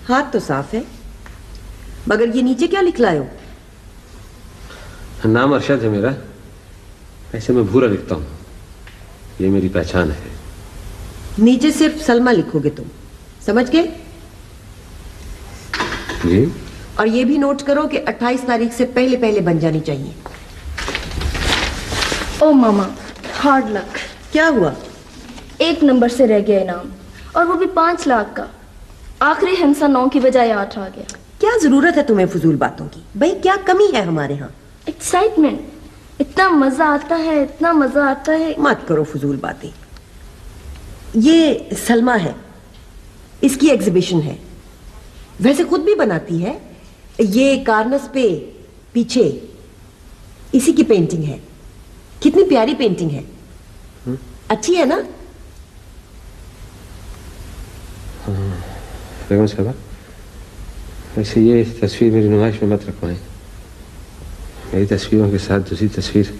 हाथ तो साफ है, मगर ये नीचे क्या लिख लाए हो? नाम अरशद है मेरा। ऐसे मैं भूरा लिखता हूँ, ये मेरी पहचान है। नीचे सिर्फ सलमा लिखोगे तुम, समझ गए? जी। और ये भी नोट करो कि 28 तारीख से पहले पहले बन जानी चाहिए। ओ मामा, हार्ड लक। क्या हुआ? 1 नंबर से रह गया इनाम, और वो भी 5 लाख का। आखिरी हिस्सा 9 की बजाय 8 आ गया। क्या जरूरत है तुम्हें फजूल बातों की? भाई क्या कमी है हमारे यहाँ? एक्साइटमेंट, इतना मजा आता है, इतना मजा आता है। मत करो फजूल बातें। ये सलमा है, इसकी एग्जीबिशन है, वैसे खुद भी बनाती है। ये कार्नस पे पीछे इसी की पेंटिंग है। कितनी प्यारी पेंटिंग है। अच्छी है ना? बेगम साहबा, वैसे ये तस्वीर मेरी नुमाइश में मत रखवाएं। मेरी तस्वीरों के साथ दूसरी तस्वीर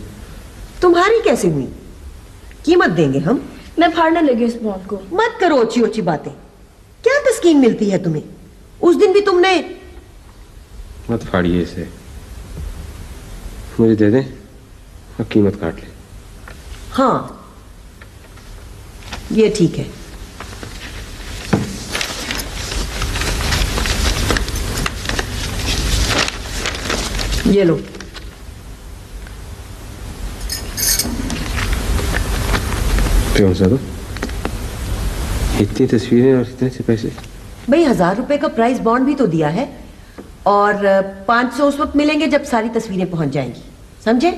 तुम्हारी कैसे हुई? कीमत देंगे हम। मैं फाड़ने लगी उस बॉन्ड को। मत करो ओछी ओछी बातें। क्या तस्कीन मिलती है तुम्हें? उस दिन भी तुमने। मत फाड़िए इसे, मुझे दे दें और कीमत काट ले। हाँ, ये ठीक है। ये लो। क्यों साहब, इतनी तस्वीरें और इतने से पैसे? भाई 1000 रुपए का प्राइस बॉन्ड भी तो दिया है, और 500 उस वक्त मिलेंगे जब सारी तस्वीरें पहुंच जाएंगी, समझे?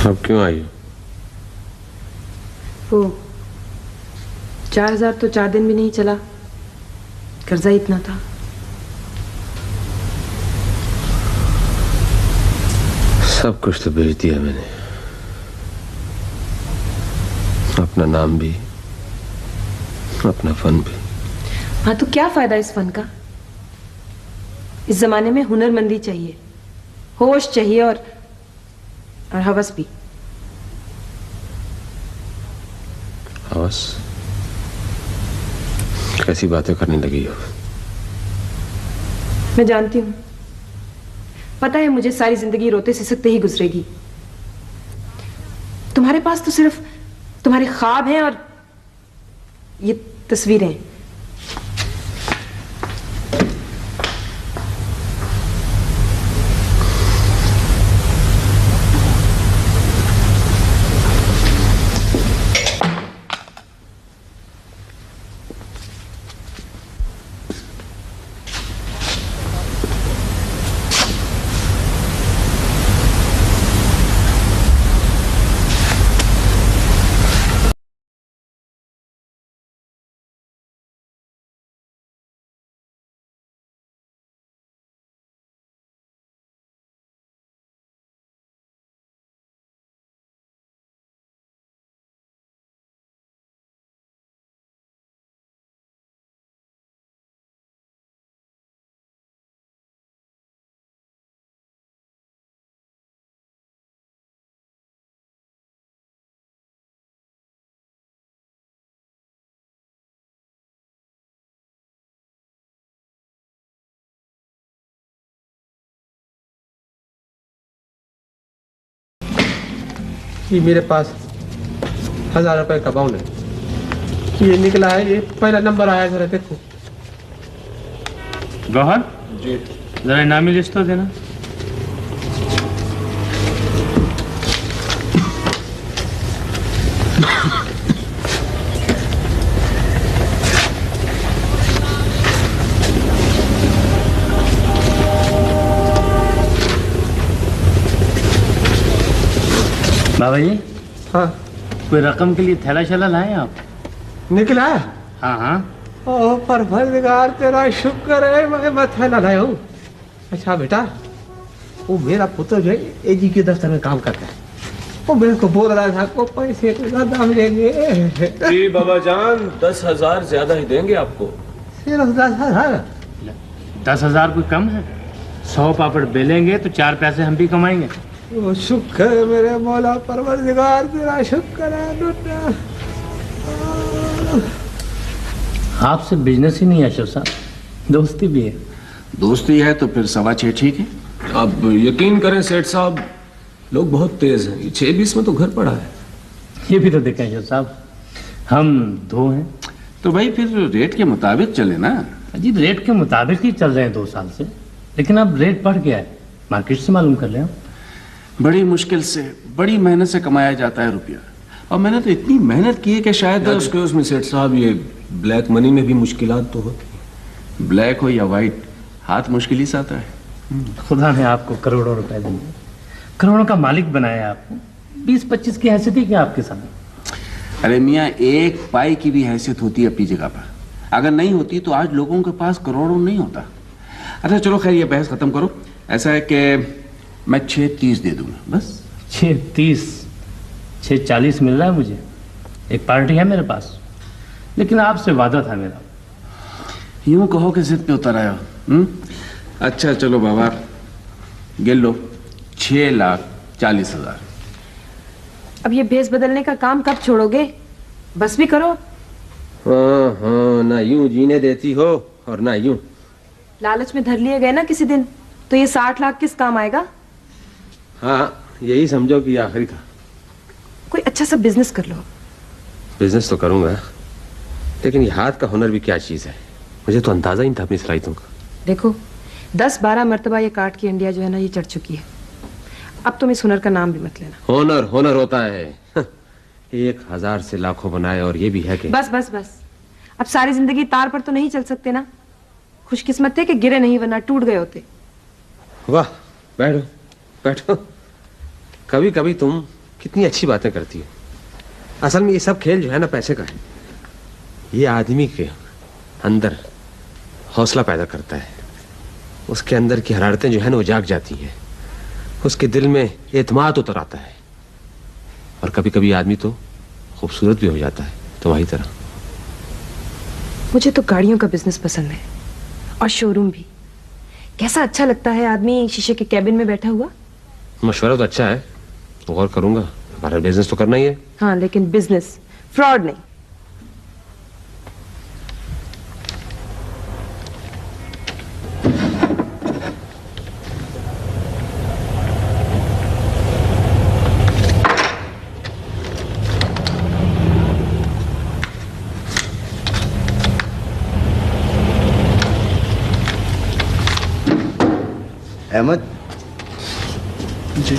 अब क्यों आई हो? वो 4000 तो 4 दिन भी नहीं चला, कर्जा इतना था। सब कुछ तो बेच दिया मैंने, अपना नाम भी, अपना फन भी। हाँ तो क्या फायदा इस फन का? इस जमाने में हुनरमंदी चाहिए, होश चाहिए, और हवस भी। हवस? कैसी बातें करने लगी हो? मैं जानती हूँ, पता है मुझे सारी जिंदगी रोते सिसकते ही गुजरेगी। तुम्हारे पास तो सिर्फ तुम्हारे ख्वाब हैं और ये तस्वीरें। ये मेरे पास 1000 रुपए का बाउंड है। ये निकला है, ये पहला नंबर आया, जरा देखो। गौहर जी, जरा इनामी लिस्ट तो देना। बाबा जी। हाँ। कोई रकम के लिए थैला शैला लाए आप? निकला है? हाँ हाँ। ओह परवरदिगार तेरा शुक्र है, मैं थैला लाया हूँ। अच्छा बेटा, वो मेरा पुत्र जो है एजी के दफ्तर में काम करता है, वो मेरे को बोल रहा था को पैसे तो ज्यादा मिलेंगे। जी बाबा जान, 10,000 ज्यादा ही देंगे आपको। सिर्फ 10,000? 10,000 कोई कम है? 100 पापड़ बेलेंगे तो 4 पैसे हम भी कमाएंगे। वो शुक्र है मेरे मौला परवरदिगार, तेरा शुक्र है दुनिया। आपसे बिजनेस ही नहीं है अशरफ साहब, दोस्ती भी है। दोस्ती है तो फिर 6.25 ठीक है। आप यकीन करें सेठ साहब, लोग बहुत तेज हैं। 6:20 में तो घर पड़ा है। ये भी तो देखें अशरफ साहब, हम 2 हैं। तो भाई फिर रेट के मुताबिक चले ना। जी रेट के मुताबिक ही चल रहे हैं 2 साल से, लेकिन अब रेट बढ़ गया है, मार्केट से मालूम कर ले हम। बड़ी मुश्किल से, बड़ी मेहनत से कमाया जाता है रुपया, और मैंने तो इतनी मेहनत की है कि शायद। एक्सक्यूज मी सेठ साहब, ये ब्लैक मनी में भी मुश्किलात तो होती। ब्लैक हो या वाइट, हाथ मुश्किल ही से आता है। खुदा ने आपको करोड़ों रुपए दिए, करोड़ों का मालिक बनाया आपको। 20-25 की हैसियत ही क्या आपके सामने? अरे मियाँ, एक पाई की भी हैसियत होती है अपनी जगह पर। अगर नहीं होती तो आज लोगों के पास करोड़ों नहीं होता। अच्छा चलो खैर, ये बहस खत्म करो। ऐसा है कि मैं 6.30 दे दूंगा बस। 6.30? 6.40 मिल रहा है मुझे। एक पार्टी है मेरे पास, लेकिन आपसे वादा था मेरा। यूं कहो कि जिद पे उतर आया हो। अच्छा चलो बाबा, गिन लो, 6,40,000। अब ये भेस बदलने का काम कब छोड़ोगे? बस भी करो। हाँ हाँ, ना यूं जीने देती हो और ना यूं। लालच में धर लिए गए ना किसी दिन, तो ये 60 लाख किस काम आएगा? हाँ, यही समझो कि आखिरी था। कोई अच्छा सा बिजनेस कर लो। बिजनेस तो करूंगा, लेकिन ये हाथ का हुनर भी क्या चीज है, मुझे तो अंदाजा ही नहीं था अपनी सलाहियतों का। देखो 10-12 मरतबा ये काट की इंडिया जो है ना, ये चढ़ चुकी है। अब तुम इस हुनर का नाम भी मत लेना। हुनर हुनर होता है 1000 से लाखों बनाए, और ये भी है कि बस बस बस, अब सारी जिंदगी तार पर तो नहीं चल सकते ना। खुशकिस्मत थे कि गिरे नहीं, वरना टूट गए होते। वाह, बैठो बैठो। कभी कभी तुम कितनी अच्छी बातें करती हो। असल में ये सब खेल जो है ना, पैसे का है। ये आदमी के अंदर हौसला पैदा करता है, उसके अंदर की हरारतें जो है ना वो जाग जाती हैं, उसके दिल में एतमाद उतर आता है, और कभी कभी आदमी तो खूबसूरत भी हो जाता है तुम्हारी तरह। मुझे तो गाड़ियों का बिजनेस पसंद है, और शोरूम भी। कैसा अच्छा लगता है आदमी शीशे के कैबिन में बैठा हुआ। मशवरा तो अच्छा है, गौर करूंगा। हमारा बिजनेस तो करना ही है। हाँ, लेकिन बिजनेस, फ्रॉड नहीं। अहमद जी,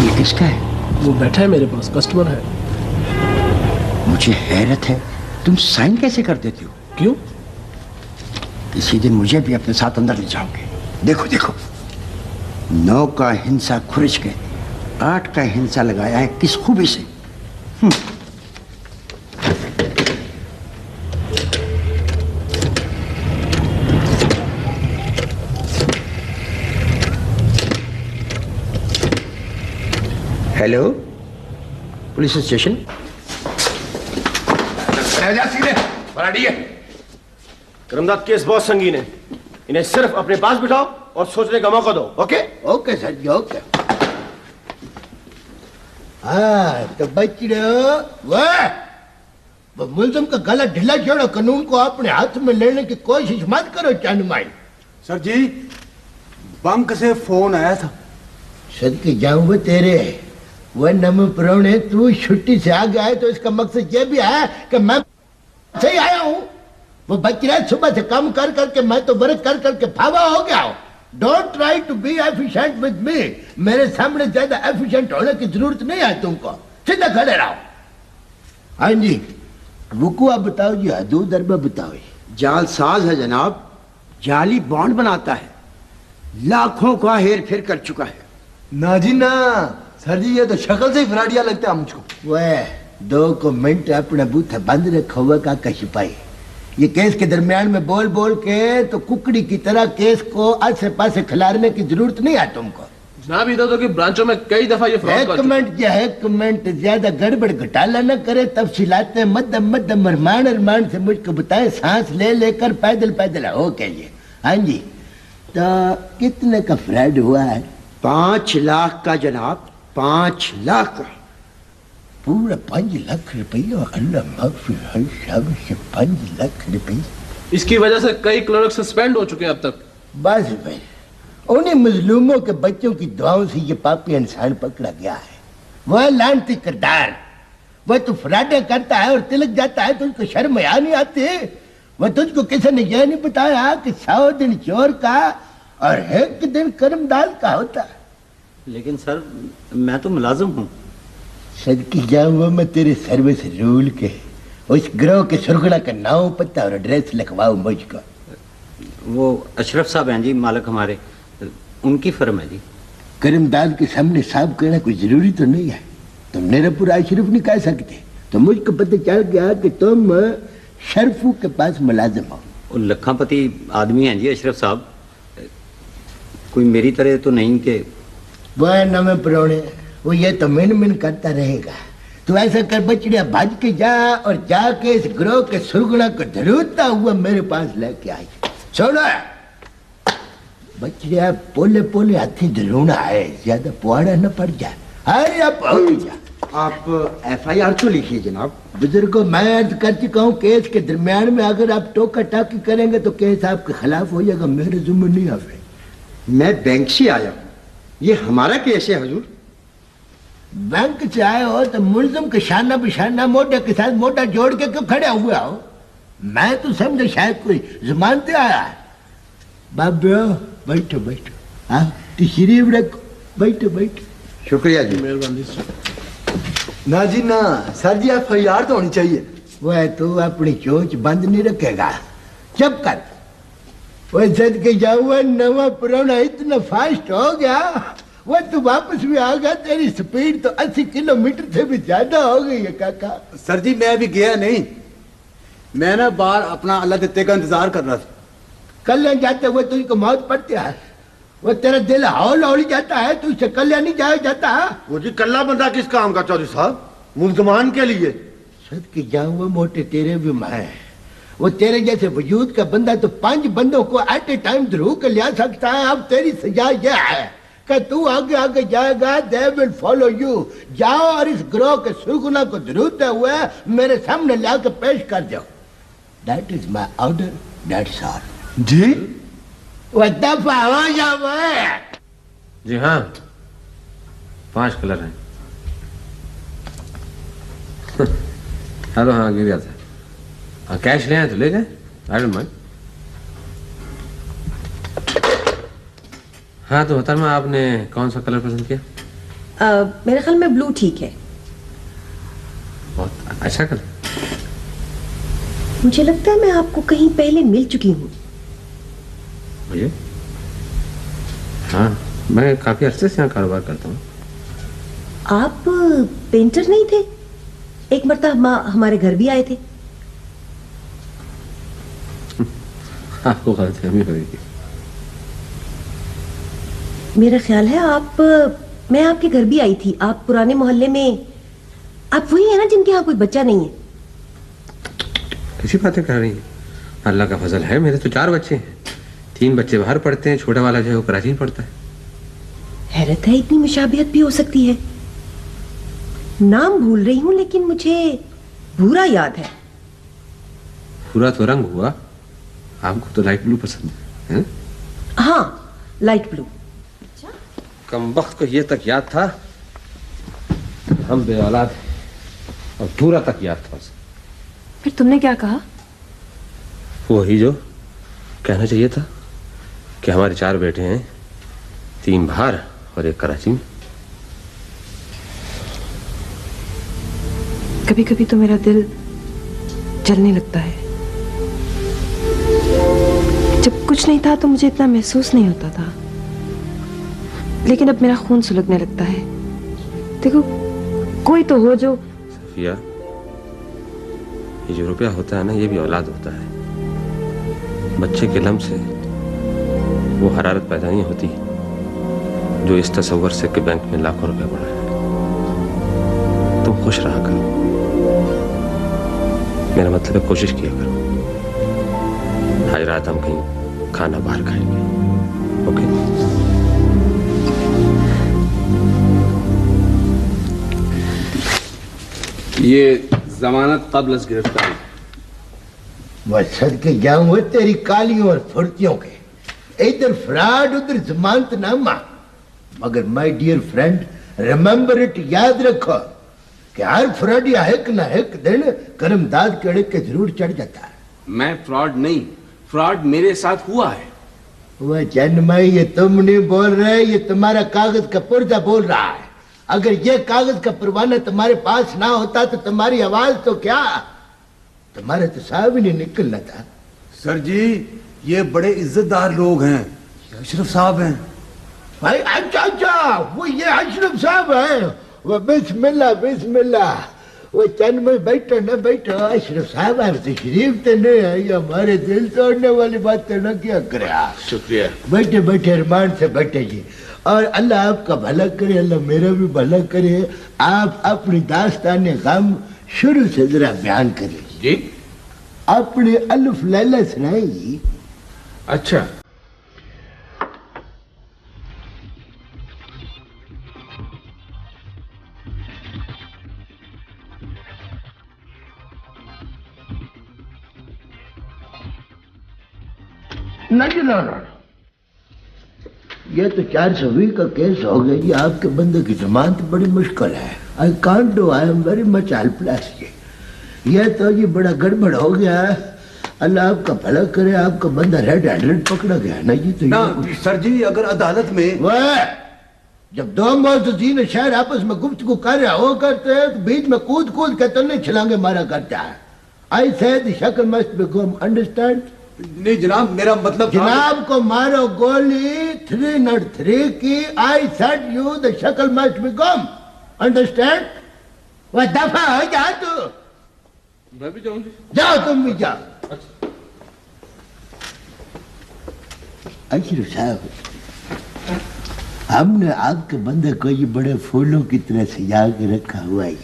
ये किसका है? वो बैठा है मेरे पास, कस्टमर है। मुझे हैरत है, तुम साइन कैसे कर देती हो? क्यों? इसी दिन मुझे भी अपने साथ अंदर ले जाओगे। देखो देखो, 9 का हिंसा खुरच के 8 का हिंसा लगाया है, किस खूबी से। Hello, police station. Karamdad case बहुत संगीन है, इन्हें सिर्फ अपने पास बिठाओ और सोचने का मौका दो। ओके ओके सर जी, ओके। हाँ तो बच रहे हो। वो मुल्जिम का गला ढीला छोड़ो, कानून को अपने हाथ में लेने की कोशिश मत करो चानुमाई। सर जी, बैंक से फोन आया था। सदके जाऊं वो तेरे, वह नम प्रोणे तू छुट्टी से आ गया है तो इसका मकसद ये भी है कि मैं सही आया हूं। वो बच रहा है, सुबह से काम कर करके मैं तो वर्क कर करके फावा हो गया हूं। Don't try to be efficient with me. मेरे सामने ज्यादा एफिशिएंट होने की जरूरत नहीं है तुमको, सीधा खड़े रहो। हाँ जी, वकुआ बताओ जी, हदूद दरबा बताओ। जालसाज है जनाब, जाली बॉन्ड बनाता है, लाखों का हेर फेर कर चुका है। ना जी ना सर जी, ये तो शक्ल से ही फ्राडिया लगता है मुझको। वह 2 को मिनट अपने बूथे बंद रखा हुआ का शिपाही। ये केस के दरमियान में बोल बोल के तो कुकड़ी की तरह केस को आसे पासे खिलारने की जरूरत नहीं है तुमको। जनाब इधर तो कि ब्रांचों में कई दफा ये फ्रॉड कर चुके। एक मिनट ज्यादा गड़बड़ घटाला न करे, तफसीलातें मध्यम मध्यम अरमान से मुझको बताए, सांस ले लेकर पैदल पैदल हो के ये। हाँ जी, तो कितने का फ्रॉड हुआ है? 5 लाख का जनाब, 5 लाख। पूरा 5 लाख रुपया? अल्लाह माफी है साहब, से 5 लाख रुपये। इसकी वजह से कई क्लर्क सस्पेंड हो चुके हैं अब तक। बस भाई, उन्हीं मजलूमों के बच्चों की दुआओं से ये पापी इंसान पकड़ा गया है। वह लानती किरदार, वह तो फ्रॉड करता है और तिलक जाता है, तुझको शर्म आ नहीं आती? वह तुझको किसी ने यह नहीं बताया कि 100 दिन चोर का और 1 दिन कर्मदाल का होता है? लेकिन सर, मैं तो मुलाजिम हूँ। सदकी जाऊँ मैं तेरे सर्विस रूल के, उस ग्रोह के सुरगड़ा का नाम, पता और एड्रेस लिखवाओ मुझको। वो अशरफ साहब हैं जी, मालिक हमारे, उनकी फर्म है जी। कर्मदाल के सामने साहब कहना कोई जरूरी तो नहीं है। तुम मेरा पूरा अशरफ नहीं कह सकते। तो मुझको पता चल गया कि तुम शरफू के पास मुलाजिम हो। वो लखापति आदमी हैं जी अशरफ साहब, कोई मेरी तरह तो नहीं कि वह नवे पुराने, वो ये तो मिन मिन करता रहेगा। तू ऐसा कर बचड़िया, भाज के जा और जाके इस ग्रोह के सुरगुणा को धरूता हुआ मेरे पास लेके आई। छोड़ो बचड़िया, पोले पोले हाथी धरूना है, ज्यादा पुआड़ा न पड़ जाए। अरे आप FIR तो लिखिए जनाब। बुजुर्गो, मैं अर्ज कर चुका हूँ, केस के दरमियान में अगर आप टोका टाकी करेंगे तो केस आपके खिलाफ हो जाएगा, मेरे जुम्मे नहीं आवे। मैं बैंक से आया हूँ, ये हमारा केस है हुजूर। बैंक से आए हो तो मुल्जिम के शाना बिशाना मोटे के साथ मोटा जोड़ के क्यों खड़े हुए हो? मैं तो समझा शायद कोई जमानते आया है। बाबू बैठो बैठो, हाँ तशरीफ रखो, बैठो बैठो। शुक्रिया जी। मेहरबानी। ना जी ना सर जी, FIR तो होनी चाहिए। वह तू अपनी चोंच बंद नहीं रखेगा, चुप कर। वह सदके जाऊँ, नवा पुराना इतना फास्ट हो गया, वह तू वापस भी आ गया। तेरी स्पीड तो 80 किलोमीटर से भी ज्यादा हो गई है काका। सर जी मैं अभी गया नहीं, मैं ना बाहर अपना अल्लाह देते का इंतजार कर रहा था। कल्याण जाते हुए तुझको मौत पड़ती है, वो तेरा दिल हौल हौल जाता है, तुझसे कल्याण नहीं जाया जाता। वो जी कल्ला बंदा किस काम का चौधरी साहब? मुल्जमान के लिए। सदके जाऊँ मोटे तेरे भी मैं, वो तेरे जैसे वजूद का बंदा तो 5 बंदों को एट ए टाइम धरू के लिया सकता है। अब तेरी सजा यह है कि तू आगे आगे जाएगा, दे विल फॉलो यू। जाओ और इस ग्रोह के सुरगुना को धरूते हुए मेरे सामने लाके पेश कर दो। That is my order, that's all. जी वो दफा हो जाओ। जी हाँ, 5 कलर हैं। हेलो, हाँ गिर गया था। हाँ कैश ले आए तो ले गए, आई डोंट माइंड। हाँ तो बता, आपने कौन सा कलर पसंद किया? मेरे ख्याल में ब्लू ठीक है। बहुत अच्छा कलर। मुझे लगता है मैं आपको कहीं पहले मिल चुकी हूँ। मुझे? हाँ, मैं काफी अरसे से यहाँ कारोबार करता हूँ। आप पेंटर नहीं थे? एक मरतबा हमारे घर भी आए थे। आपको गलतफहमी होगी। मेरा ख्याल है मैं आपके घर भी आई थी। आप पुराने मोहल्ले में, आप वही है ना जिनके यहाँ कोई बच्चा नहीं है? कैसी बातें कर रही हैं? अल्लाह का फजल है, मेरे तो 4 बच्चे हैं। 3 बच्चे बाहर पढ़ते हैं, छोटा वाला जो है वो कराची में पढ़ता है। हैरत है, इतनी मुशाबियत भी हो सकती है। नाम भूल रही हूँ लेकिन मुझे भूरा याद है। भूरा तो रंग हुआ, आपको तो लाइट ब्लू पसंद है? हाँ, लाइट ब्लू। कमबख्त को ये तक याद था हम बेऔलाद हैं, और भूरा तक याद था उसे। फिर तुमने क्या कहा? वही जो कहना चाहिए था कि हमारे 4 बेटे हैं, 3 बाहर और 1 कराची में। कभी कभी तो मेरा दिल जलने लगता है। जब कुछ नहीं था तो मुझे इतना महसूस नहीं होता था, लेकिन अब मेरा खून सुलगने लगता है। देखो, कोई तो हो जो। सफिया, ये जो रुपया होता है ना, ये भी औलाद होता है। बच्चे के लम्ब से वो हरारत पैदा नहीं होती जो इस तसव्वुर से कि बैंक में लाखों रुपए पड़ा है। तुम खुश रहा करो, मेरा मतलब है कोशिश किया करो। आज रात हम कहीं खाना बाहर खाएंगे। ओके। ये जमानत कब्ल गिरफ्तारी। वह सदके जाऊं हुए तेरी कालियों और फुर्तियों के, इधर फ्रॉड उधर जमानतनामा। मगर my dear friend, remember it, याद रखो कि हर फ्रॉड या एक ना एक दिन करमदाद के अड़क के जरूर चढ़ जाता है। मैं फ्रॉड नहीं, फ्रॉड मेरे साथ हुआ है। वह जन्मई, ये तुम नहीं बोल रहे, ये तुम्हारा कागज का पुर्जा बोल रहा है। अगर ये कागज का परवाना तुम्हारे पास ना होता तो तुम्हारी आवाज तो क्या, तुम्हारे तो साहब ही नहीं निकलना था। सर जी, ये बड़े इज्जतदार लोग हैं, अशरफ साहब हैं। भाई अच्छा, वो ये अशरफ साहब है। वो बिस्मिल्लाह बिस्मिल्लाह, वो चंद में बैठो न बैठो। अशरफ साहब है तो शरीफ तो नहीं है, ये हमारे दिल तोड़ने वाली बात तो न क्या करे। शुक्रिया। बैठे बैठे अरमान से बैठे जी, और अल्लाह आपका भला करे, अल्लाह मेरा भी भला करे। आप अपनी दास्तान गम शुरू से जरा बयान करिए जी। अपने अल्फ लैला सुनाइए। अच्छा, नहीं ना, ये तो 420 का केस हो गया। ये आपके बंदे की जमानत बड़ी मुश्किल है। I can't do, I am very much helpless. ये तो ये बड़ा गड़बड़ हो गया है। अल्लाह आपका भला करे, आपका बंदा रेड हैंडेड पकड़ा गया ना। ये तो ना सर जी, अगर अदालत में वह जब दो मौजूदीन शहर आपस में गुफ्तगू कर रहे हो करते हैं तो बीच में कूद कूद के तो नहीं छलांगे मारा करता है। आई सेड शक्ल मस्ट बी गम, अंडरस्टैंड? नहीं जनाब, मेरा मतलब जनाब को मारो गोली 303 की। आई सेड यू द शक्ल मस्ट बी गम, अंडरस्टैंड? वह दफा हो जा तू। मैं भी जाऊंगी। जाओ तुम भी जाओ। अशरफ साहब, हमने आपके बंदे को ये बड़े फूलों की तरह सजा के रखा हुआ है।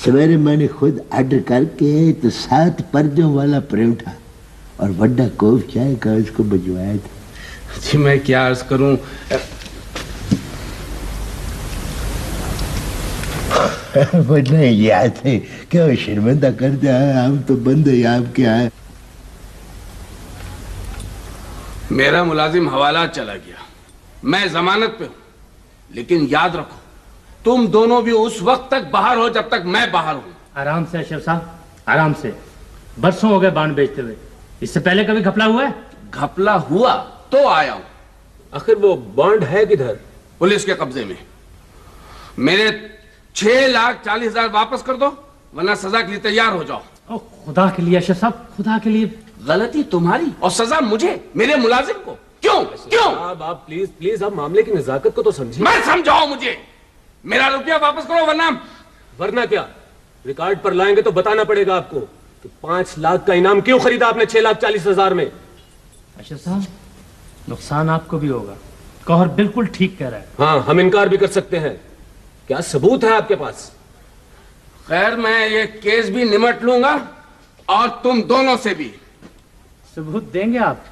सवेरे मैंने खुद ऑर्डर करके तो 7 पर्दों वाला परोठा और बड़ा कोफ चाय का उसको भिजवाया था। जी मैं क्या अर्ज करूं। नहीं ये आते क्यों शर्मिंदा करते हैं, हम तो बंदे आपके हैं। मेरा मुलाजिम हवाला चला गया, मैं जमानत पे हूं। लेकिन याद रखो, तुम दोनों भी उस वक्त तक बाहर हो जब तक मैं बाहर हूं। आराम से अशरफ साहब, आराम से। बरसों हो गए बांड बेचते हुए, इससे पहले कभी घपला हुआ है? घपला हुआ तो आया हूं। आखिर वो बॉन्ड है किधर? पुलिस के कब्जे में। मेरे 6,40,000 वापस कर दो, वरना सजा के लिए तैयार हो जाओ। ओ, खुदा के लिए अशरफ साहब, खुदा के लिए। गलती तुम्हारी और सजा मुझे, मेरे मुलाजिम को। क्यों क्यों? आप प्लीज प्लीज आप मामले की नजाकत को तो समझिए। मैं समझाओ मुझे। मेरा रुपया वापस करो, वरना क्या? रिकॉर्ड पर लाएंगे तो बताना पड़ेगा आपको कि 5 लाख का इनाम क्यों खरीदा आपने 6,40,000 में। अशरफ साहब, नुकसान आपको भी होगा। कौहर बिल्कुल ठीक कह रहा है। हाँ, हम इनकार भी कर सकते हैं। क्या सबूत है आपके पास? खैर, मैं ये केस भी निमट लूंगा और तुम दोनों से भी। सबूत देंगे आप?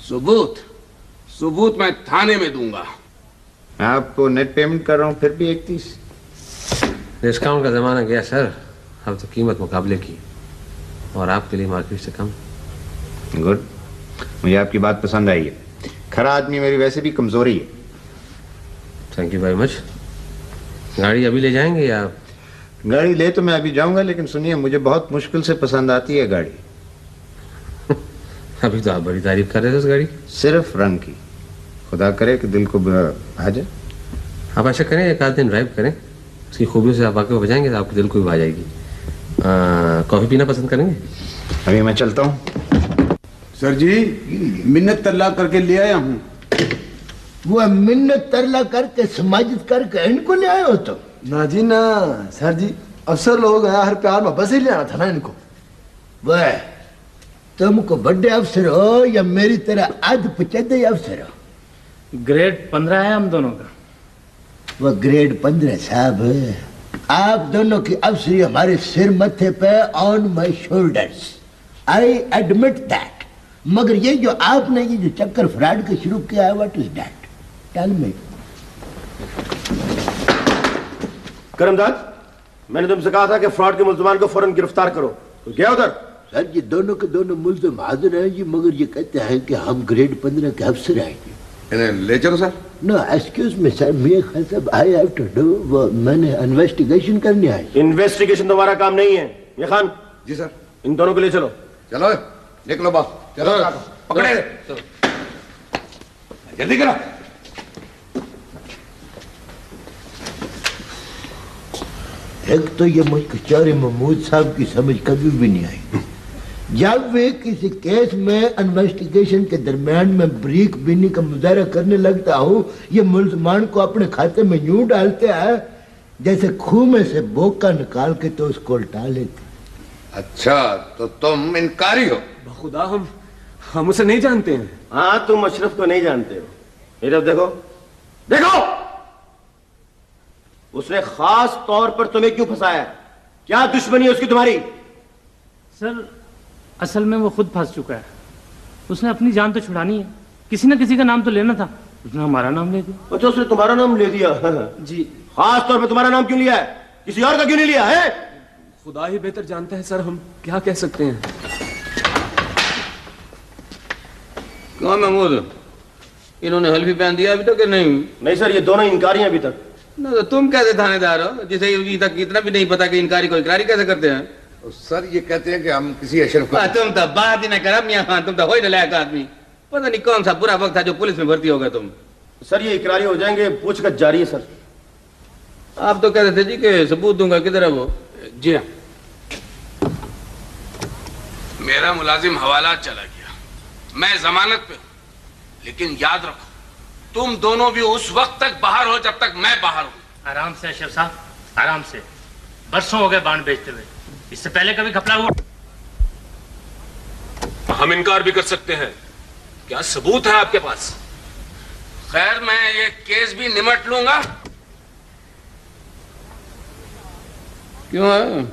सबूत मैं थाने में दूंगा। मैं आपको नेट पेमेंट कर रहा हूँ, फिर भी 31। डिस्काउंट का जमाना गया सर, अब तो कीमत मुकाबले की, और आपके लिए मार्केट से कम। गुड, मुझे आपकी बात पसंद आई है। खरा आदमी मेरी वैसे भी कमजोरी है। Thank you very much. गाड़ी अभी ले जाएंगे या? गाड़ी ले तो मैं अभी जाऊंगा, लेकिन सुनिए, मुझे बहुत मुश्किल से पसंद आती है गाड़ी। अभी तो आप बड़ी तारीफ कर रहे थे उस गाड़ी। सिर्फ रंग की, खुदा करे कि दिल को भा जाए। आप ऐसा करें, एक आध दिन ड्राइव करें, उसकी खूबियों से आप वाकिफ हो जाएंगे तो आपके दिल को भी भा जाएगी। कॉफी पीना पसंद करेंगे? अभी मैं चलता हूँ। सर जी, मिन्नत तरला करके ले आया हूँ। वो मिन्नत तरला करके समाजित करके इनको ले आए हो तुम? ना जी ना सर जी, अफसर लोग हैं, हर प्यार में बस ही ले आना था ना इनको। वह तुमको बड़े अफसर हो या मेरी तरह अध पचदे अफसर हो? ग्रेड 15 है हम दोनों का। वह ग्रेड 15 साहब है। आप दोनों की अफसरी हमारे सिर मथे पे, on my shoulders. I admit that. मगर ये जो आपने ये जो चक्कर फ्रॉड के शुरू किया है, what is that? Tell me. Karamdad, मैंने तुमसे कहा था कि फ्रॉड के मुल्ज़िमान को फौरन गिरफ्तार करो, तो गया उधर? सर ये दोनों के दोनों मुल्ज़िम हाजिर हैं जी, मगर ये कहते हैं कि हम ग्रेड 15 के अफसर हैं जी। इन्हें ले चलो sir. No excuse me sir, मियां Khan sahab I have to do, वो मैंने इन्वेस्टिगेशन करनी है। इन्वेस्टिगेशन तुम्हारा काम नहीं है मियां खान। जी सर। इन दोनों को ले चलो। चलो निकलो बॉस, चलो पकड़े, जल्दी करो। एक तो ये मुझको चौरे महमूद साहब की समझ कभी भी नहीं आई। जब वे किसी केस में इन्वेस्टिगेशन के दरमियान में ब्रीक बीनी का मुजाहरा करने लगता हूँ, ये मुल्ज़मान को अपने खाते में यूं डालते हैं जैसे खूह में से बोका निकाल के तो उसको उल्टा लेते। अच्छा तो तुम इनकारी हो? खुदा हम उसे नहीं जानते हैं। हाँ तुम अशरफ को नहीं जानते हो। इधर देखो, देखो उसने खास तौर पर तुम्हें क्यों फंसाया? क्या दुश्मनी है उसकी तुम्हारी? सर असल में वो खुद फंस चुका है। उसने अपनी जान तो छुड़ानी है, किसी ना किसी का नाम तो लेना था, उसने हमारा नाम ले दिया। अच्छा उसने तुम्हारा नाम ले दिया? जी। खास तौर पर तुम्हारा नाम क्यों लिया है? किसी और का क्यों नहीं लिया है? खुदा ही बेहतर जानता है सर, हम क्या कह सकते हैं। कौन महमूद, इन्होंने हल्फी पहन दिया अभी तक कि नहीं? नहीं सर, ये दोनों इनकारी हैं अभी तक। ना तो तुम कैसे थानेदार हो जिसे अभी तक इतना भी नहीं पता कि इनकारी को इकरारी कैसे करते हैं? सर ये कहते हैं कि हम किसी अशरफ को। तुम तो बात ही ना कर मियां खान, तुम तो हो ही नलायक आदमी। पता नहीं कौन सा बुरा वक्त था जो पुलिस में भर्ती हो गए तुम। सर ये इकरारी हो जाएंगे, पूछताछ जारी है सर। आप तो कहते थे जी कि सबूत दूंगा, किधर है वो? जी हाँ। मेरा मुलाजिम हवाला चला गया, मैं जमानत पे हूं, लेकिन याद रखो तुम दोनों भी उस वक्त तक बाहर हो जब तक मैं बाहर हूं। आराम से अशरफ साहब, आराम से। बरसों हो गए बांड बेचते हुए, इससे पहले कभी घपला हुआ? हम इनकार भी कर सकते हैं। क्या सबूत है आपके पास? खैर मैं ये केस भी निमट लूंगा। क्यों है?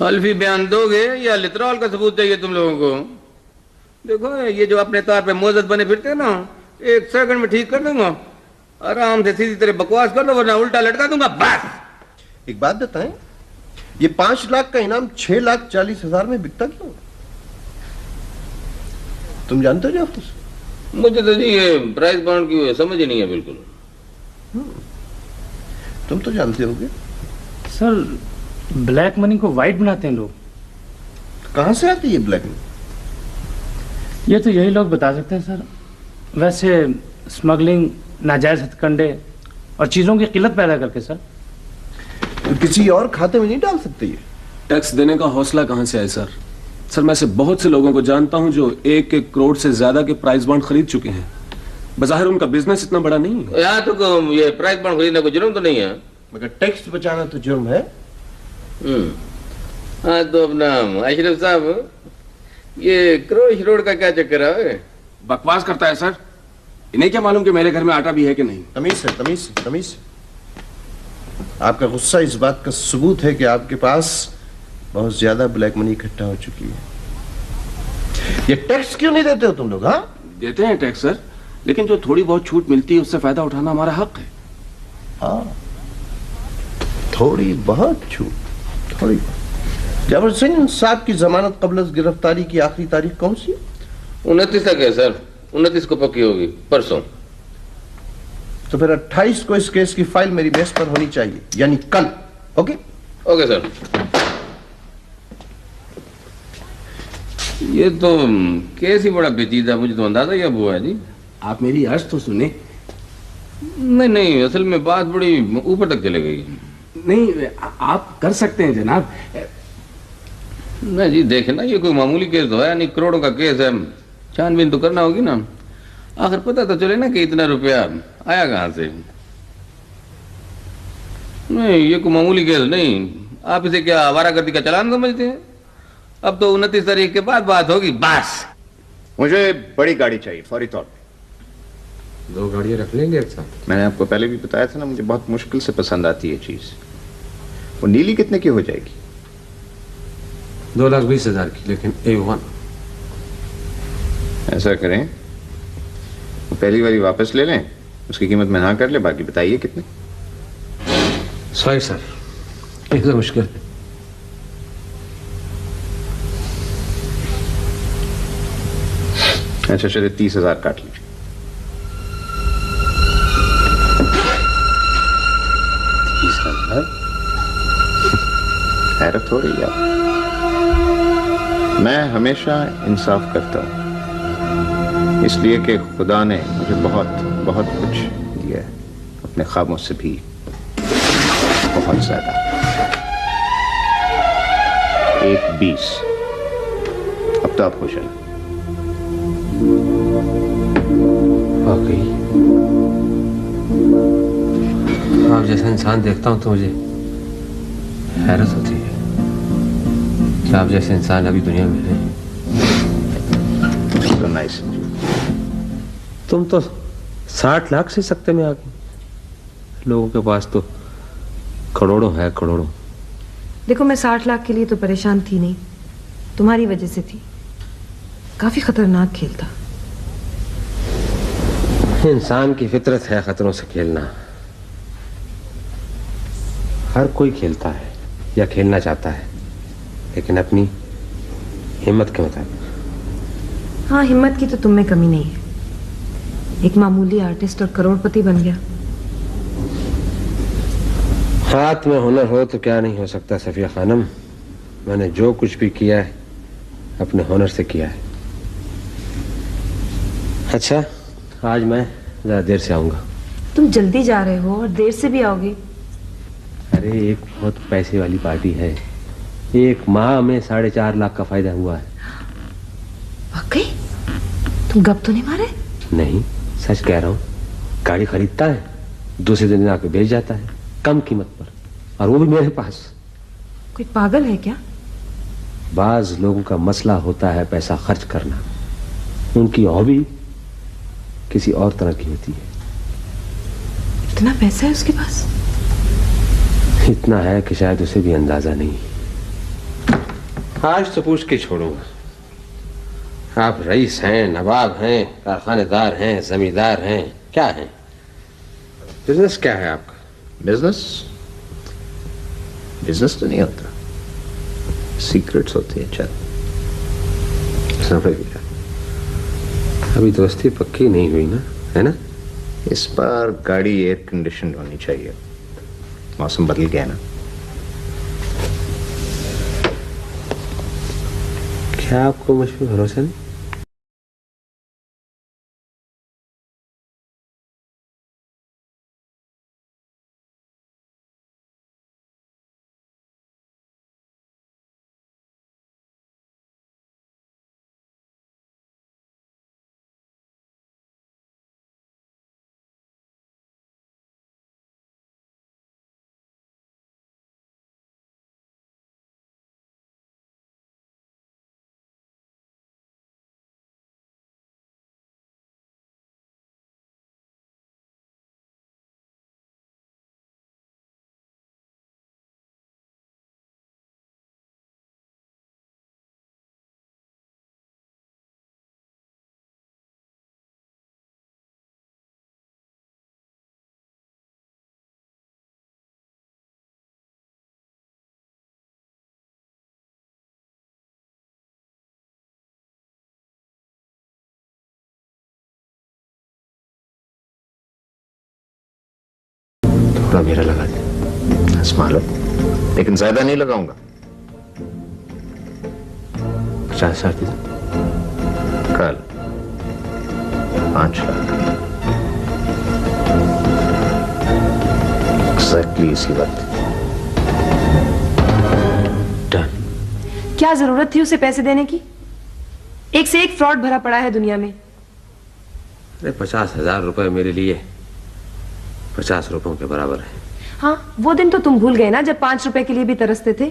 हल्फी बयान दोगे या लितरॉल का सबूत चाहिए तुम लोगों को? देखो ये जो अपने तौर पे मोजत बने फिरते हैं ना, 1 सेकंड में ठीक कर दूंगा। आराम से सीधी तरह बकवास कर लो वरना उल्टा लटका दूंगा बस। एक बात बताएं, ये 5 लाख का इनाम 6,40,000 में बिकता क्यों? तुम जानते हो जाफर? मुझे तो जी ये प्राइस बॉन्ड की समझ ही नहीं है बिल्कुल। तुम तो जानते होगे। सर ब्लैक मनी को व्हाइट बनाते हैं लोग। कहां से आती है ब्लैक मनी? ये तो यही लोग बता सकते हैं सर। वैसे स्मगलिंग, नाजायज हथकंडे और चीजों की किल्लत पैदा करके सर। तो किसी और खाते में नहीं डाल सकते ये? टैक्स देने का हौसला कहां से आए सर? सर मैं से बहुत से लोगों को जानता हूं जो 1-1 करोड़ से ज्यादा के प्राइस बॉन्ड खरीद चुके हैं। बज़ाहिर उनका बिजनेस इतना बड़ा नहीं है। यहाँ तो ये प्राइस बॉन्ड खरीदना कोई जुर्म तो नहीं है, मगर टैक्स बचाना तो जुर्म है। हाँ तो अपना अशरफ साहब ये करोड़ का क्या चक्कर है? बकवास करता है सर। इन्हें क्या मालूम कि मेरे घर में आटा भी है कि नहीं? तमीज से, तमीज से, तमीज से। आपका गुस्सा इस बात का सबूत है कि आपके पास बहुत ज्यादा ब्लैक मनी इकट्ठा हो चुकी है। ये टैक्स क्यों नहीं देते हो तुम लोग? हाँ देते हैं टैक्स सर, लेकिन जो थोड़ी बहुत छूट मिलती है उससे फायदा उठाना हमारा हक है। हाँ थोड़ी बहुत छूट, थोड़ी। जाफर सिंह साहब की जमानत कबल गिरफ्तारी की आखिरी तारीख कौन सी है? 29 तक है सर। 29 को पक्की होगी, परसों। तो फिर 28 को इस केस की फाइल मेरी मेज पर होनी चाहिए, यानी कल। Okay okay sir. ये तो केस ही बड़ा पेचीदा, मुझे तो अंदाजा ही अब हुआ है जी। आप मेरी अर्ज तो सुने। नहीं असल में बात बड़ी ऊपर तक चले गई। नहीं आप कर सकते हैं जनाब। नहीं जी देखे ना, ये कोई मामूली केस तो है नहीं, करोड़ों का केस है। छानबीन तो करना होगी ना, आखिर पता तो चले ना कि इतना रुपया आया कहां से। नहीं ये कोई मामूली केस नहीं। आप इसे क्या आवारागर्दी का चालान समझते हैं? अब तो 29 तारीख के बाद बात होगी बस। मुझे बड़ी गाड़ी चाहिए फौरी तौर पे। 2 गाड़ियां रख लेंगे एक साथ। मैंने आपको पहले भी बताया था ना, मुझे बहुत मुश्किल से पसंद आती है चीज। वो नीली कितने की हो जाएगी? 2,20,000 की, लेकिन A1। ऐसा करें, पहली वाली वापस ले लें, उसकी कीमत में ना कर ले, बाकी बताइए कितने। सॉरी सर, ये तो मुश्किल है। अच्छा चलिए 30,000 काट लीजिए। हैरत हो रही है आप। मैं हमेशा इंसाफ करता हूं, इसलिए कि खुदा ने मुझे बहुत बहुत कुछ दिया है, अपने ख्वाबों से भी बहुत ज्यादा। 1:20। अब तो आप खुश हैं? वाकई आप जैसा इंसान देखता हूं तो मुझे हैरत होती है कि आप जैसे इंसान अभी दुनिया में नहीं। तो नाइस। तुम तो 60 लाख से सकते में आ गए, लोगों के पास तो करोड़ों है, करोड़ों। देखो मैं 60 लाख के लिए तो परेशान थी नहीं, तुम्हारी वजह से थी। काफी खतरनाक खेल था। इंसान की फितरत है खतरों से खेलना। हर कोई खेलता है या खेलना चाहता है, लेकिन अपनी हिम्मत के मुताबिक। हाँ, हिम्मत की तो तुम में कमी नहीं है। एक मामूली आर्टिस्ट और करोड़पति बन गया। हाथ में हुनर हो तो क्या नहीं हो सकता सफिया खानम। मैंने जो कुछ भी किया है अपने हुनर से किया है। अच्छा, आज मैं जरा देर से आऊंगा। तुम जल्दी जा रहे हो और देर से भी आओगे? अरे एक बहुत पैसे वाली पार्टी है, एक माह में 4.5 लाख का फायदा हुआ है। वाकई? तुम गप तो नहीं मारे? नहीं, सच कह रहा हूँ। गाड़ी खरीदता है, दूसरे दिन आके बेच जाता है कम कीमत पर, और वो भी मेरे पास। कोई पागल है क्या? बाज लोगों का मसला होता है पैसा खर्च करना, उनकी हॉबी किसी और तरह की होती है। इतना पैसा है उसके पास? इतना है कि शायद उसे भी अंदाजा नहीं। आज तो पूछ के छोड़ूंगा। आप रईस हैं, नवाब हैं, कारखानेदार हैं, जमींदार हैं, क्या हैं? बिजनेस क्या है आपका? बिजनेस तो नहीं होता, सीक्रेट्स होते हैं। चल समझ गया। अभी दोस्ती पक्की नहीं हुई ना, है ना? इस बार गाड़ी एयर कंडीशन होनी चाहिए, मौसम बदल गया ना। क्या आपको मुझ पर भरोसा नहीं? थोड़ा मेरा लगा दे, आजमा लो, लेकिन ज्यादा नहीं लगाऊंगा। 50,000 दे दो। कल 5 लाख एग्जैक्टली इसी वक्त। क्या जरूरत थी उसे पैसे देने की? एक से एक फ्रॉड भरा पड़ा है दुनिया में। अरे 50,000 रुपए मेरे लिए 50 रुपयों के बराबर है। हाँ, वो दिन तो तुम भूल गए ना जब 5 रुपए के लिए भी तरसते थे।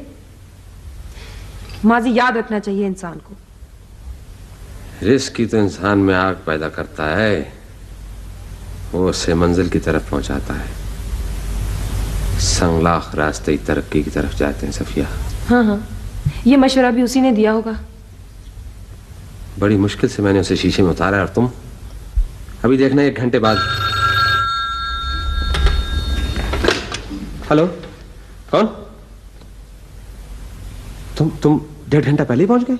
माजी याद रखना चाहिए इंसान को। रिस्क ही तो इंसान में आग पैदा करता है, वो उससे मंजिल की तरफ पहुंचाता है। संगलाख रास्ते ही तरक्की की तरफ जाते हैं सफिया। हाँ हाँ, ये मशवरा भी उसी ने दिया होगा। बड़ी मुश्किल से मैंने उसे शीशे में उतारा और तुम अभी देखना 1 घंटे बाद। हेलो, कौन? तुम 1.5 घंटा पहले ही पहुंच गए?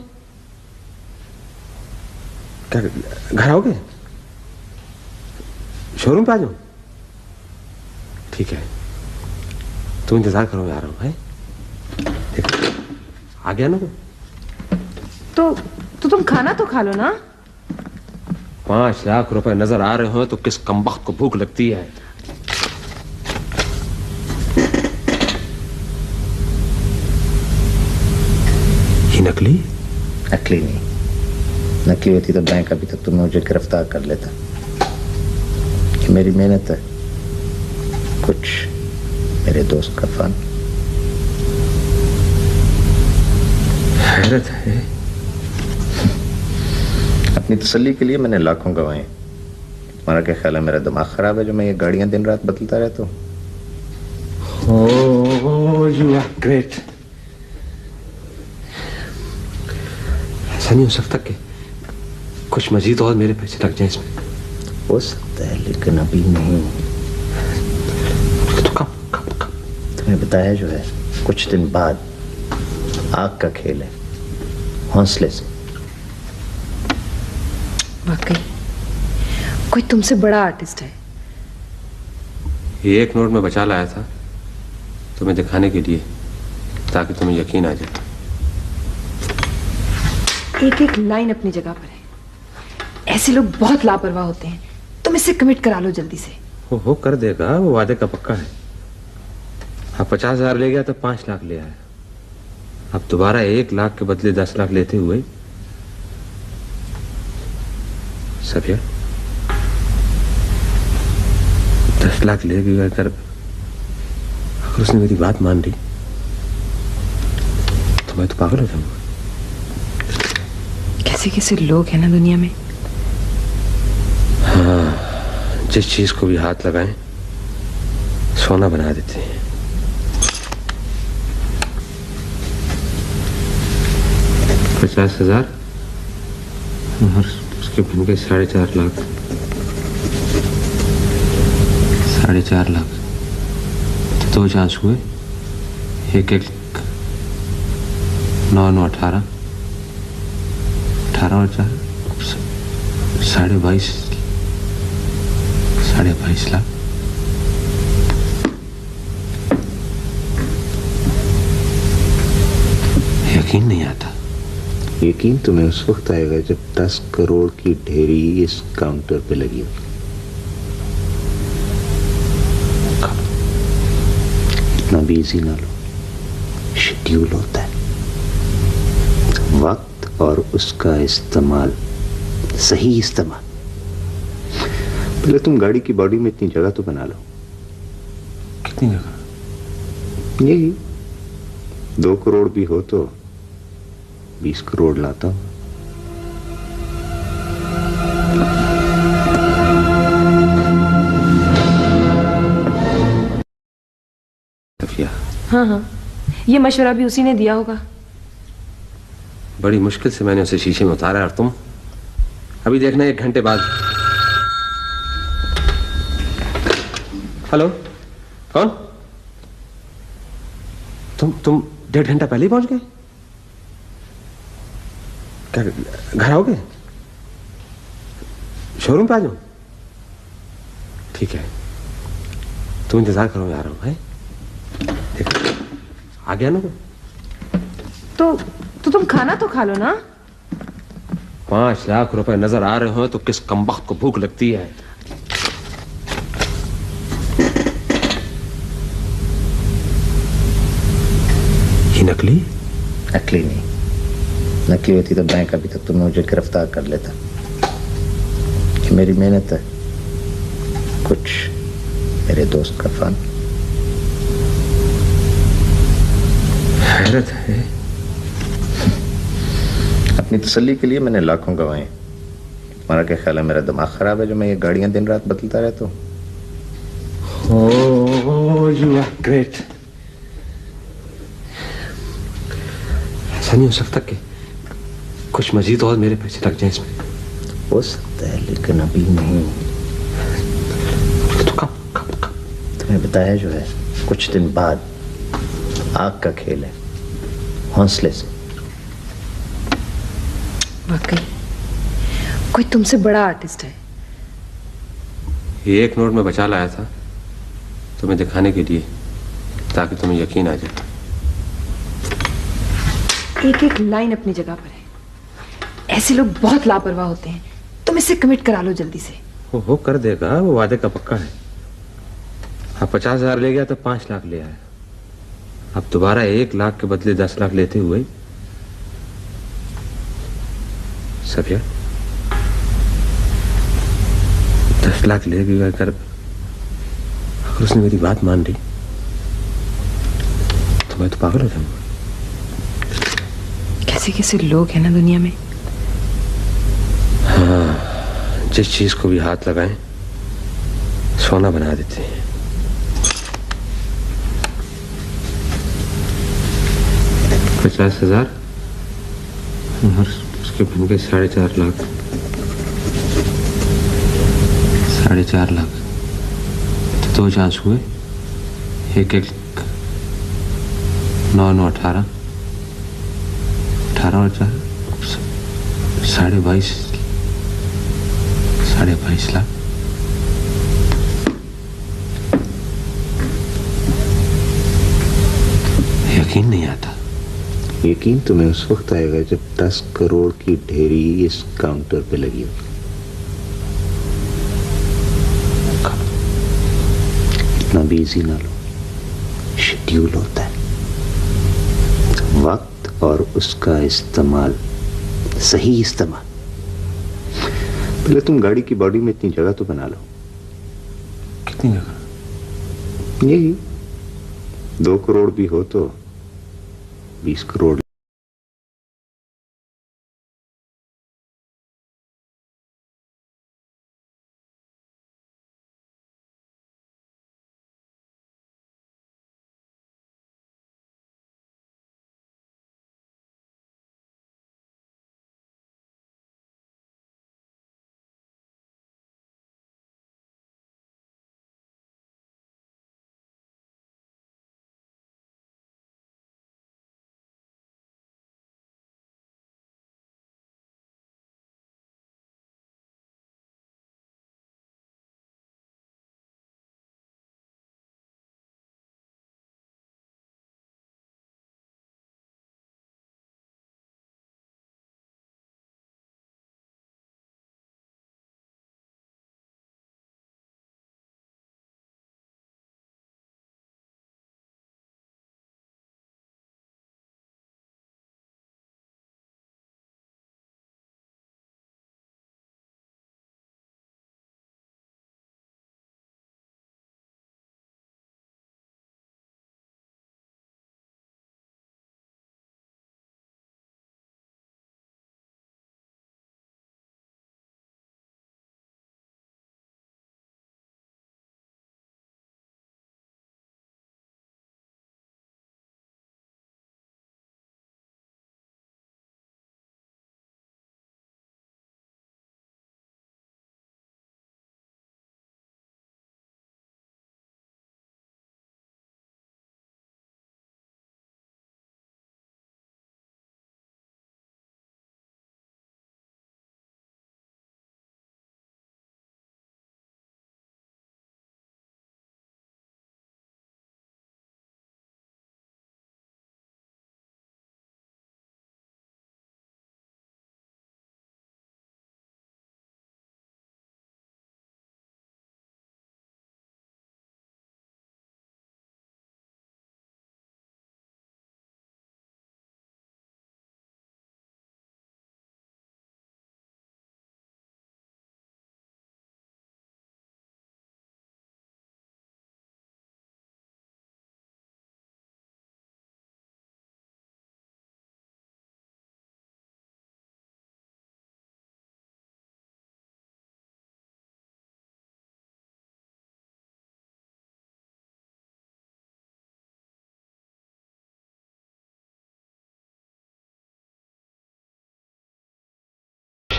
क्या घर आओगे? शोरूम पे आ जाऊं? ठीक है, तुम इंतजार करो, मैं आ रहा हूं। है आ गया ना? तो तुम खाना तो खा लो ना। 5 लाख रुपए नजर आ रहे हो तो किस कमबख्त को भूख लगती है? ये नकली? नकली नहीं, नकली होती तो बैंक अभी तक तुम्हें मुझे गिरफ्तार कर लेता। ये मेरी मेहनत है, कुछ मेरे दोस्त का फन। हैरत है। अपनी तसल्ली के लिए मैंने लाखों गंवाए। तुम्हारा क्या ख्याल है मेरा दिमाग खराब है जो मैं ये गाड़ियां दिन रात बदलता रहता हूँ? Oh, you are great. ऐसा नहीं हो सकता कि कुछ मजीद और मेरे पैसे लग जाए इसमें? हो सकता है लेकिन अभी नहीं। तो कब? तुम्हें बताया जो है, कुछ दिन बाद। आग का खेल है, हौसले से। वाकई कोई तुमसे बड़ा आर्टिस्ट है। ये 1 नोट में बचा लाया था तुम्हें दिखाने के लिए, ताकि तुम्हें यकीन आ जाए। एक लाइन अपनी जगह पर है। ऐसे लोग बहुत लापरवाह होते हैं। तुम इससे कमिट करा लो जल्दी से। वो कर देगा, वो वादे का पक्का है। अब 50,000 ले गया तो 5 लाख ले आया। अब दोबारा 1 लाख के बदले 10 लाख लेते हुए सफिया 10 लाख ले भी कर, अगर उसने मेरी बात मान ली तो मैं तो पागल हो जाऊंगा। कैसे कैसे लोग हैं ना दुनिया में। हाँ, जिस चीज को भी हाथ लगाएं सोना बना देते हैं। $50,000 और उसके बन गए 4.5 लाख। 4.5 लाख, 2 चांस हुए, 1 9 9 18 18 और 4 22.5 लाख। यकीन नहीं आता। यकीन तुम्हें उस वक्त आएगा जब 10 करोड़ की ढेरी इस काउंटर पे लगी होगी। इतना भी इजी ना लो, शेड्यूल होता है। वक्त और उसका इस्तेमाल, सही इस्तेमाल। पहले तुम गाड़ी की बॉडी में इतनी जगह तो बना लो। कितनी जगह? यही 2 करोड़ भी हो तो 20 करोड़ लाता हूं। हाँ, ये मशवरा भी उसी ने दिया होगा। बड़ी मुश्किल से मैंने उसे शीशे में उतारा और तुम अभी देखना 1 घंटे बाद। हेलो, कौन? तुम 1.5 घंटा पहले ही पहुंच गए? क्या घर आओगे? शोरूम पे आ जाऊं? ठीक है, तुम इंतजार करो, मैं आ रहा हूं। है आ गया ना? तो तुम खाना तो खा लो ना। 5 लाख रुपए नजर आ रहे हो तो किस कमबख्त को भूख लगती है? ये नकली? नकली नहीं, नकली होती तो बैंक अभी तक तुम्हें मुझे गिरफ्तार कर लेता। ये मेरी मेहनत है, कुछ मेरे दोस्त का फन। हैरत है। अपनी तसल्ली के लिए मैंने लाखों गंवाए। तुम्हारा क्या ख्याल है मेरा दिमाग खराब है जो मैं ये गाड़ियां दिन रात बदलता रहता हूँ? Oh, you are great. ऐसा नहीं हो सकता कि कुछ मजीद और मेरे पैसे लग जाए इसमें। हो सकता है लेकिन अभी नहीं। तो कब कब कब? तुम्हें बताया जो है, कुछ दिन बाद। आग का खेल है, हौसले से। वाकई कोई तुमसे बड़ा आर्टिस्ट है। ये एक नोट में बचा लाया था तुम्हें दिखाने के लिए, ताकि तुम्हें यकीन आ जाए। एक एक लाइन अपनी जगह पर है। ऐसे लोग बहुत लापरवाह होते हैं। तुम इससे कमिट करा लो जल्दी से। वो कर देगा, वो वादे का पक्का है। अब 50,000 ले गया तो 5 लाख ले आया। अब दोबारा 1 लाख के बदले 10 लाख लेते हुए सफिया 10 लाख ले भी कर, अगर उसने मेरी बात मान ली तो मैं तो पागल हो जाऊंगा। कैसे कैसे लोग हैं ना दुनिया में। हाँ, जिस चीज को भी हाथ लगाएं सोना बना देते हैं। $50,000 और उसके बन गए 4.5 लाख। 4.5 लाख तो 2 चांस हुए। एक 9 9 18 18 और 4 22 लाख। यकीन नहीं आता। यकीन तुम्हें उस वक्त आएगा जब 10 करोड़ की ढेरी इस काउंटर पे लगी होगी। इतना भी इजी ना लो, शेड्यूल होता है। वक्त और उसका इस्तेमाल, सही इस्तेमाल। पहले तुम गाड़ी की बॉडी में इतनी जगह तो बना लो। कितनी जगह? यही 2 करोड़ भी हो तो 20 करोड़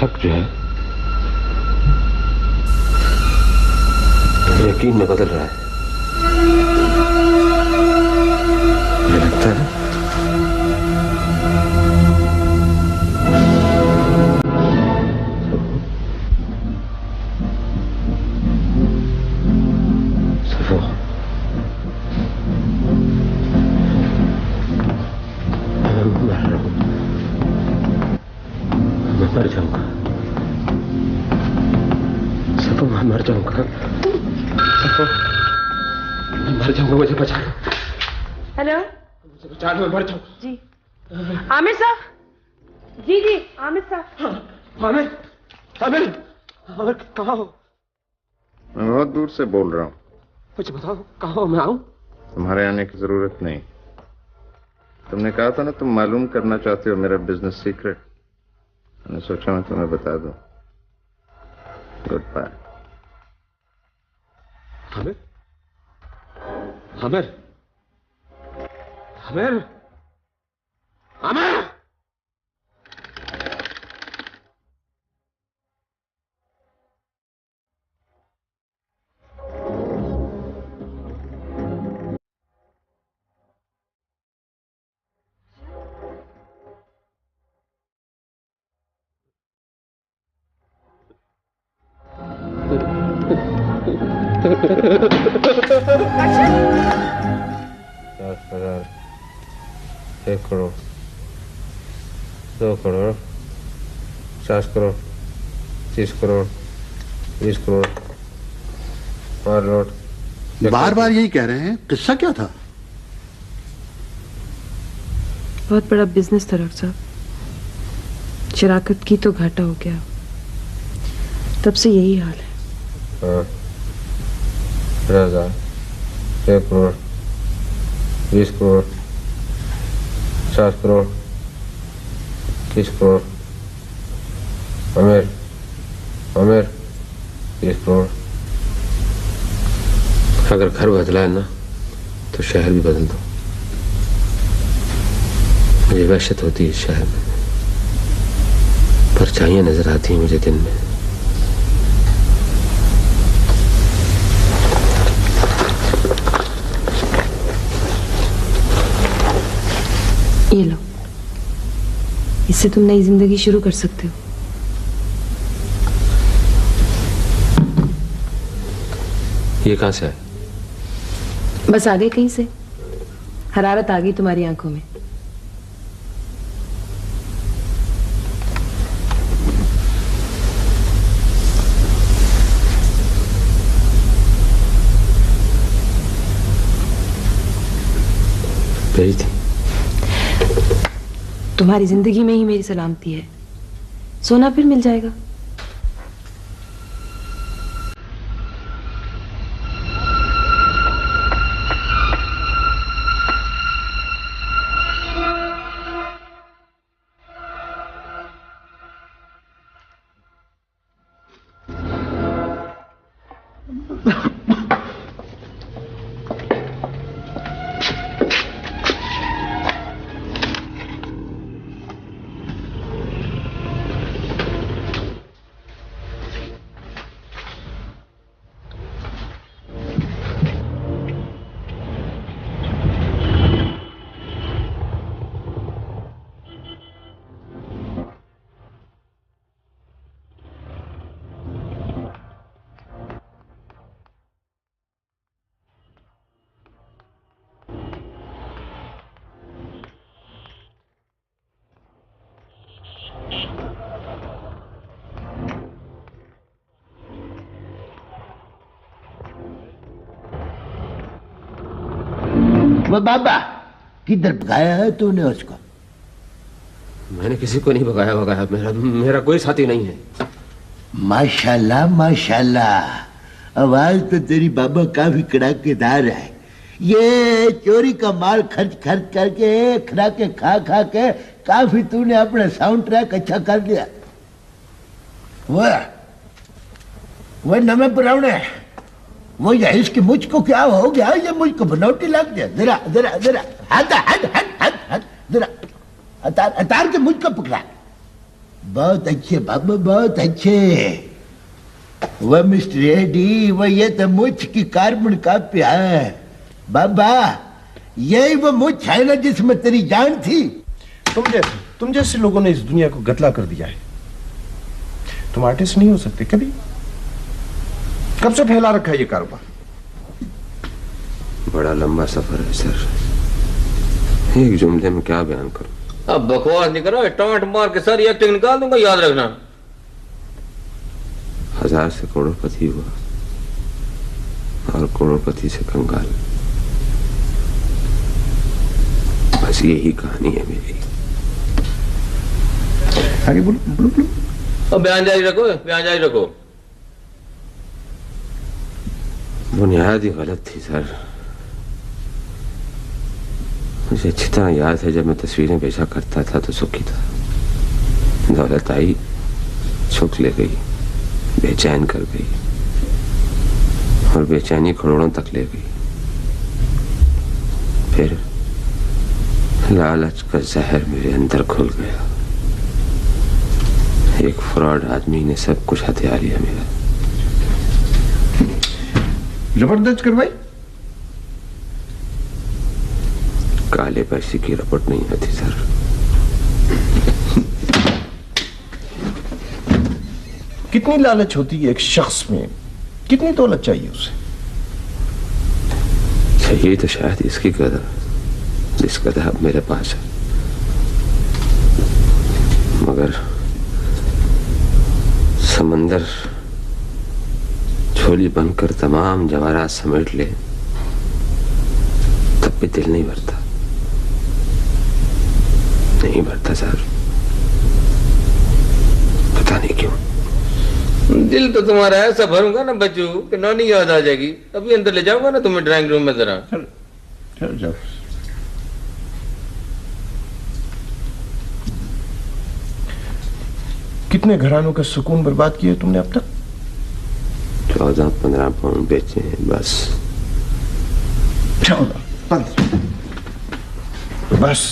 शक जो है यकीन में बदल रहा है। मुझे लगता है मर जाऊंगा, सफो मैं मर जाऊंगा, सफो मैं मर जाऊंगा, मुझे बचा लो। हेलो, मुझे बचा लो, मैं मर जाऊंगा। जी आमिर साहब, जी जी आमिर साहब। आमिर आमिर आमिर कहाँ हो? मैं बहुत दूर से बोल रहा हूँ। मुझे बताओ कहाँ हो, मैं आऊं? तुम्हारे आने की जरूरत नहीं। तुमने कहा था ना तुम मालूम करना चाहते हो मेरा बिजनेस सीक्रेट। मैंने सोचा मैं तुम्हें बता दूं। Goodbye. आमिर आमिर आमिर आमिर एक करोड़, 2 करोड़, 50 करोड़, 30 करोड़, 20 करोड़, और नोट। बार बार यही कह रहे हैं, किस्सा क्या था? बहुत बड़ा बिजनेस था डॉक्टर साहब, शराकत की तो घाटा हो गया, तब से यही हाल है। हाँ, 1000, 1 करोड़, 20 करोड़, 50 करोड़, 30 करोड़, आमिर आमिर 30 करोड़। अगर घर बदला है ना तो शहर भी बदल दो। मुझे वहशत होती है इस शहर में, परछाइयां नजर आती हैं मुझे दिन में। ये लो, इससे तुम नई जिंदगी शुरू कर सकते हो। ये कहां से है? बस आ गए कहीं से, हरारत आ गई तुम्हारी आंखों में। भेज दी। तुम्हारी जिंदगी में ही मेरी सलामती है, सोना फिर मिल जाएगा। वो बाबा किधर भगाया है तूने उसको? मैंने किसी को नहीं भगाया भगाया, मेरा कोई साथी नहीं है। माशाल्लाह माशाल्लाह, आवाज तो तेरी बाबा काफी कड़ाकेदार है। ये चोरी का माल खर्च खर्च करके खा के काफी तूने अपना साउंड ट्रैक अच्छा कर दिया। वो नमे पुराने वो यही इसकी मुझको क्या हो गया, ये मुझको बनौटी लग गया। जरा जरा जरा हट हट हट हट हट जरा अतार के मुझको पकड़ा। बहुत अच्छे बाबा, बहुत अच्छे। वह मिस्टर एडी, वह ये तो मुझ की कार्बन कॉपी है बाबा। यही वो मुझ है ना जिसमें तेरी जान थी। तुम जैसे लोगों ने इस दुनिया को गतला कर दिया है। तुम आर्टिस्ट नहीं हो सकते कभी। कब से फैला रखा है ये कारोबार? बड़ा लंबा सफर है सर, एक जुमले में क्या बयान करूं। अब बकवास नहीं करो, टमाटर मार के सारी एक्टिंग निकाल दूंगा, याद रखना। 1000 से करोड़पति हुआ और करोड़पति से कंगाल, बस यही कहानी है मेरी। आगे बोलो बोलो बोलो। अब बयान जारी रखो, बयान जारी रखो। बुनियाद ही गलत थी सर। मुझे अच्छी तरह याद है जब मैं तस्वीरें बेचा करता था तो सुखी था। दौलत आई, सुख ले गई, बेचैन कर गई और बेचैनी करोड़ों तक ले गई। फिर लालच का जहर मेरे अंदर घुल गया। एक फ्रॉड आदमी ने सब कुछ हथिया लिया मेरा। जबरदस्त करवाई। काले पैसे की रपट नहीं आती सर। कितनी लालच होती है एक शख्स में? कितनी दौलत चाहिए उसे? चाहिए तो शायद इसकी कदर जिस कदर अब मेरे पास है, मगर समंदर झोली बनकर तमाम जवाहरात समेट ले तब भी दिल नहीं भरता, नहीं भरता सर। पता नहीं क्यों। दिल तो तुम्हारा ऐसा भरूंगा ना बच्चू कि नानी याद आ जाएगी। अभी अंदर ले जाऊंगा ना तुम्हें ड्राइंग रूम में जरा। चल जाओ। कितने घरानों का सुकून बर्बाद किया तुमने अब तक? 14-15 पाउंड बेचे हैं बस। 14-15 बस।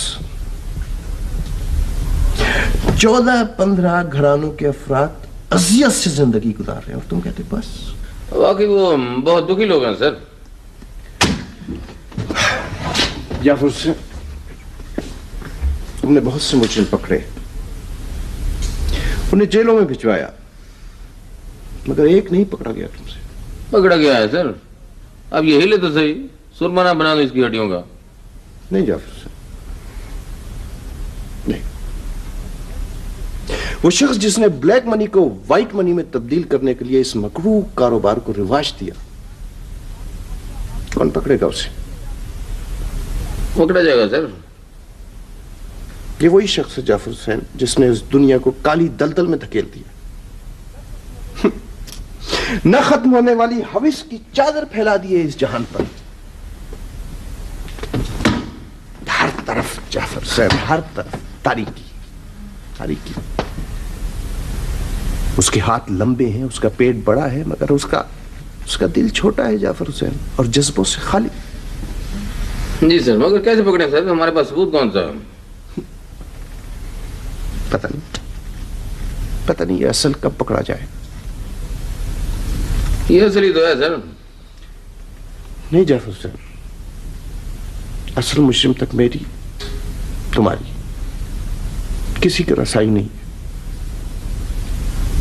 14-15 घरानों के अफराद अजियत से जिंदगी गुजार रहे हैं और तुम कहते बस। वाकई वो बहुत दुखी लोग हैं सर। जाफर से तुमने बहुत से मुजरिम पकड़े, उन्हें जेलों में भिजवाया, मगर एक नहीं पकड़ा गया तुमसे। पकड़ा गया है सर। अब यही ले तो सही, सुरमाना बना दो इसकी हड्डियों का। नहीं जाफर से नहीं। वो शख्स जिसने ब्लैक मनी को व्हाइट मनी में तब्दील करने के लिए इस मकरूह कारोबार को रिवाज दिया, कौन पकड़ेगा उसे? पकड़ा जाएगा सर। ये वही शख्स है जाफर हुसैन जिसने इस दुनिया को काली दलदल में धकेल दिया। न खत्म होने वाली हविस की चादर फैला दी है इस जहान पर। हर तरफ जाफर हुसैन, हर तरफ तारीकी तारीकी। उसके हाथ लंबे हैं, उसका पेट बड़ा है, मगर उसका दिल छोटा है जाफर हुसैन, और जज्बों से खाली। जी सर, मगर कैसे पकड़े सर? हमारे पास सबूत कौन सा है? पता नहीं ये असल कब पकड़ा जाए। ये असल ही तो है सर। नहीं जाफर हुसैन, असल मुजरिम तक मेरी तुम्हारी किसी की रसाई नहीं है।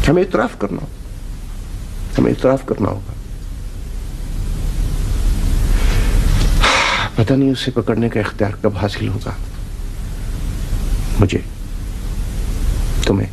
हमें इतराफ करना होगा। पता नहीं उसे पकड़ने का इख्तियार कब हासिल होगा, मुझे, तुम्हें।